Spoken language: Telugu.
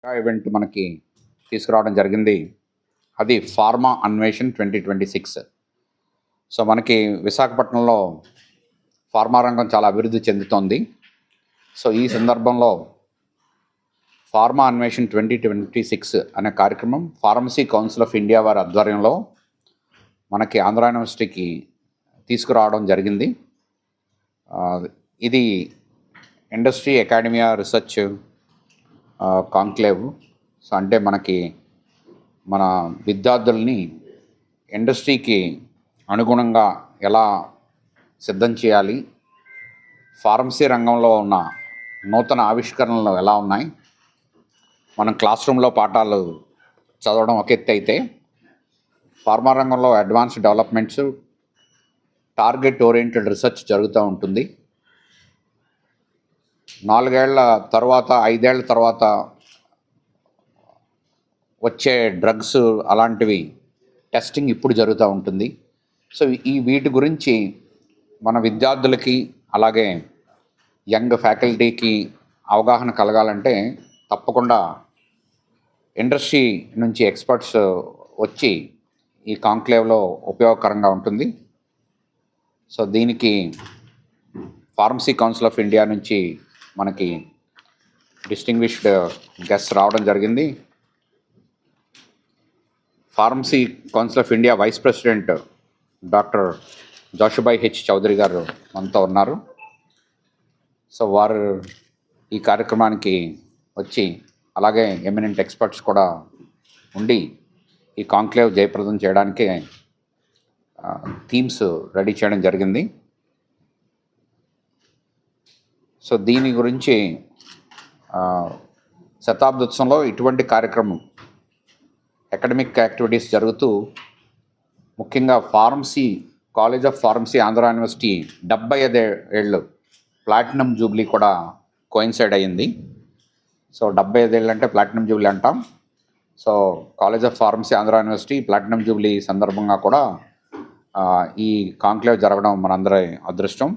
ఈవెంట్ మనకి తీసుకురావడం జరిగింది. అది ఫార్మా అన్వేషణ్ 2026. సో మనకి విశాఖపట్నంలో ఫార్మా రంగం చాలా అభివృద్ధి చెందుతోంది. సో ఈ సందర్భంలో ఫార్మా అన్వేషణ్ 2026 అనే కార్యక్రమం ఫార్మసీ కౌన్సిల్ ఆఫ్ ఇండియా వారి ఆధ్వర్యంలో మనకి ఆంధ్ర యూనివర్సిటీకి తీసుకురావడం జరిగింది. ఇది industry academia research conclave. So అంటే మన విద్యార్థుల్ని ఇండస్ట్రీకి అనుగుణంగా ఎలా సిద్ధం చేయాలి, ఫార్మసీ రంగంలో ఉన్న నూతన ఆవిష్కరణలు ఎలా ఉన్నాయి, మనం క్లాస్ రూమ్లో పాఠాలు చదవడం ఒక ఎత్తు అయితే ఫార్మా రంగంలో advanced developments, target oriented research జరుగుతూ ఉంటుంది. 4 ఏళ్ల తర్వాత 5 ఏళ్ల తర్వాత వచ్చే డ్రగ్స్ అలాంటివి టెస్టింగ్ ఇప్పుడు జరుగుతూ ఉంటుంది. సో వీటి గురించి మన విద్యార్థులకి అలాగే యంగ్ ఫ్యాకల్టీకి అవగాహన కలగాలంటే తప్పకుండా ఇండస్ట్రీ నుంచి ఎక్స్పర్ట్స్ వచ్చి ఈ కాంక్లేవ్లో ఉపయోగకరంగా ఉంటుంది. సో దీనికి ఫార్మసీ కౌన్సిల్ ఆఫ్ ఇండియా నుంచి మనకి డిస్టింగ్విష్డ్ గెస్ట్ రావడం జరిగింది. Pharmacy council of India vice president doctor Joshubhai H Chaudhary గారు మనతో ఉన్నారు. సో వారు ఈ కార్యక్రమానికి వచ్చి అలాగే ఎమినెంట్ ఎక్స్పర్ట్స్ కూడా ఉండి ఈ కాంక్లేవ్ జయప్రదం చేయడానికి థీమ్స్ రెడీ చేయడం జరిగింది. సో దీని గురించి శతాబ్దోత్సవంలో ఇటువంటి కార్యక్రమం అకాడమిక్ యాక్టివిటీస్ జరుగుతూ ముఖ్యంగా college of pharmacy Andhra university 75 ఏళ్ళు ప్లాటినం జూబ్లీ కూడా కోయిన్సైడ్ అయ్యింది. సో 75 ఏళ్ళు అంటే ప్లాటినం జూబ్లీ అంటాం. So college of pharmacy Andhra university platinum Jubilee సందర్భంగా కూడా ఈ కాంక్లేవ్ జరగడం మనందరి అదృష్టం.